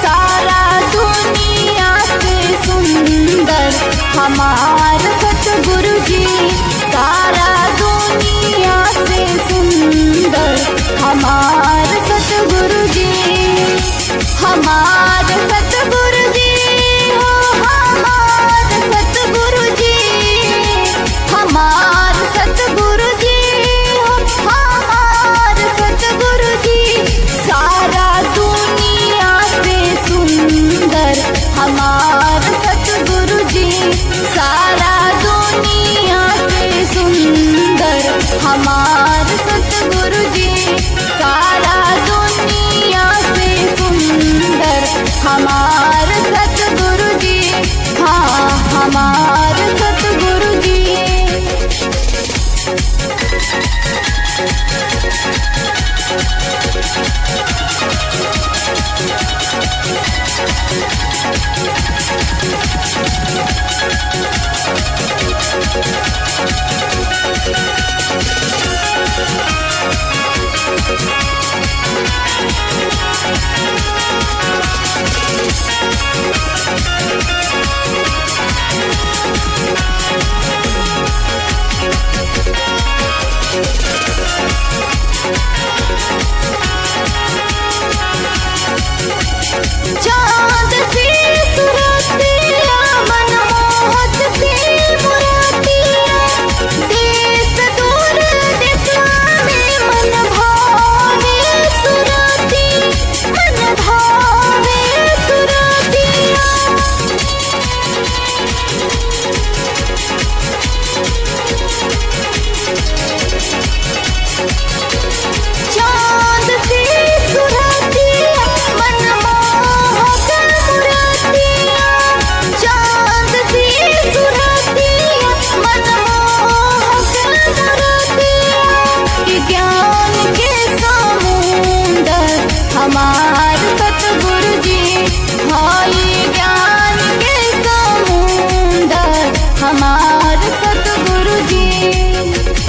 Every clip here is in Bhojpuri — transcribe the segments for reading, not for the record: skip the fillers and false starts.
सारा दुनिया से सुंदर हमार सतगुरु जी, सारा दुनिया से सुंदर हमार सतगुरु जी, हमार सतगुरु जी हो, हमार सतगुरु जी, हमार सतगुरु जी हो, हमार सतगुरु जी। सारा दुनिया से सुंदर हमार सतगुरु जी, सारा दुनिया से सुंदर हमार सतगुरु जी, सारा दुनिया से सुंदर हमार सतगुरु जी, हाँ हमार सतगुरु जी। चाँद सी सुरतिया मनमोहक सी मुरतिया, देश दूर दिखाने मन भावे सुरती, मन भावे सुरतिया। चाँद सी सुरतिया मनमोहक मुरतिया, चाँद सी सुरतिया मनमोहक मुरतिया। ज्ञान के समुंदर हमार सतगुरु जी, हाय ज्ञान के समुंदर हमार सतगुरु जी,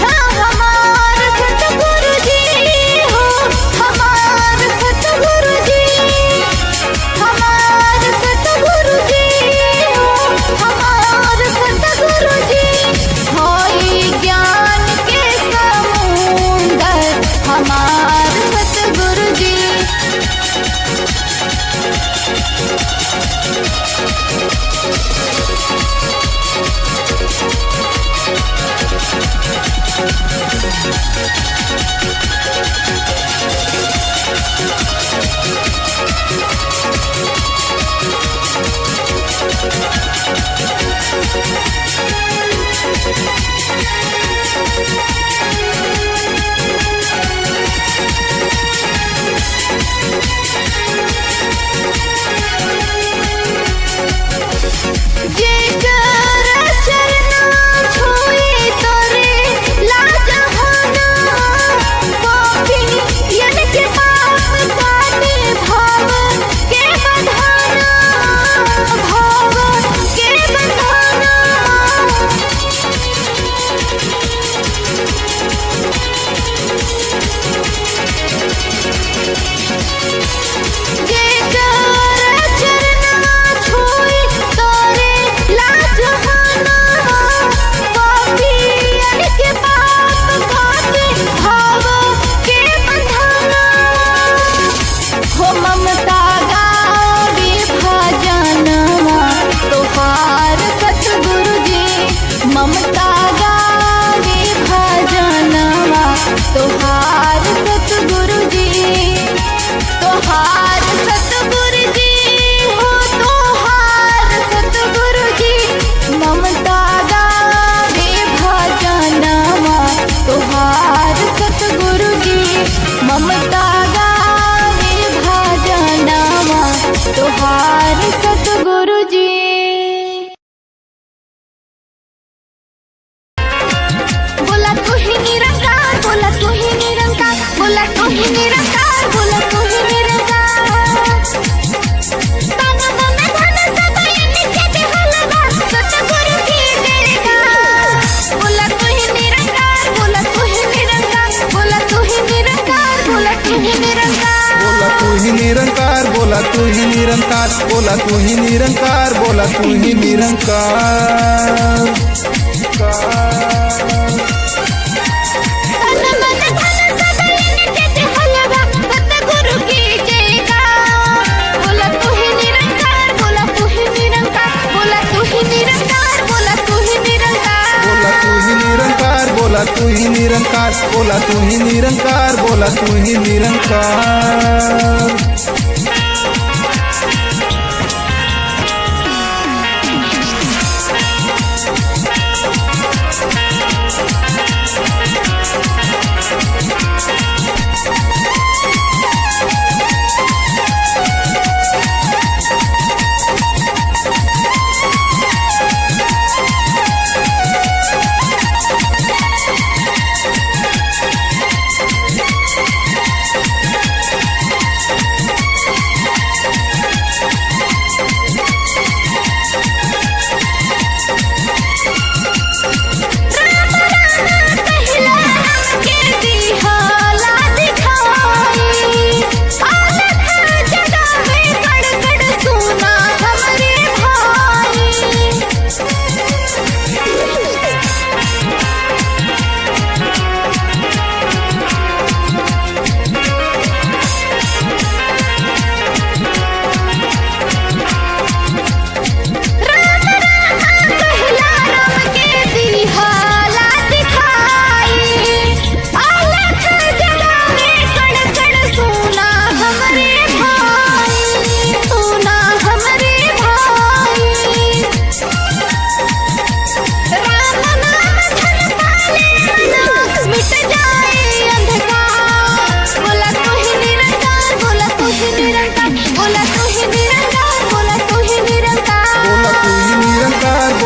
हाँ हमार सतगुरु जी हो, हमार सतगुरु जी, हमार सतगुरु जी हो, हमार सतगुरु जी। हाय ज्ञान के समुंदर हमार सतगुरु जी। जेकर चरना छुई तोरे लाजहाना, निरंकार, बोला तू ही निरंकार, बोला तू ही निरंकार। तन मन धन सदैव नित्य हलवा सतगुरु की जयकार। बोला तू ही निरंकार, बोला तू ही निरंकार, बोला तू ही निरंकार, बोला तू ही निरंकार। बोला तू ही निरंकार, बोला तू ही निरंकार, बोला तू ही निरंकार, बोला तू ही निरंकार।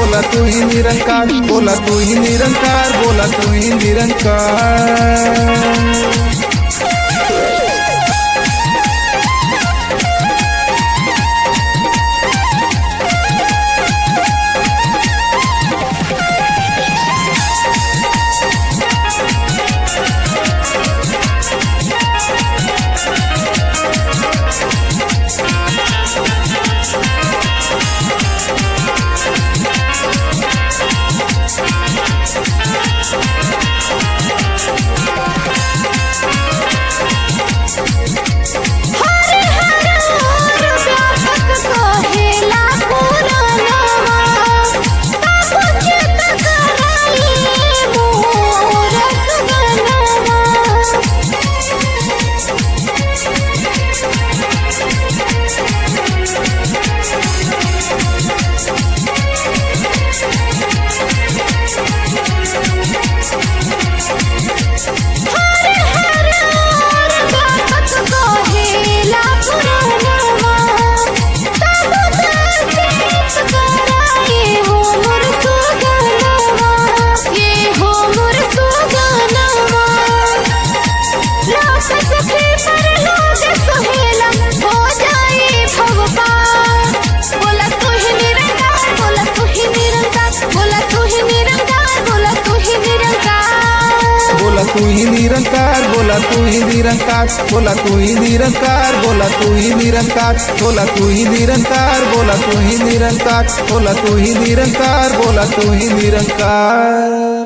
बोला तू ही निरंकार, बोला तू ही निरंकार, बोला तू ही निरंकार। बोला तू ही निरंकार, बोला तू ही निरंकार, बोला तू ही निरंकार, बोला तू ही निरंकार, बोला तू ही निरंकार, बोला तू ही निरंकार, बोला तू ही निरंकार, बोला तू ही निरंकार।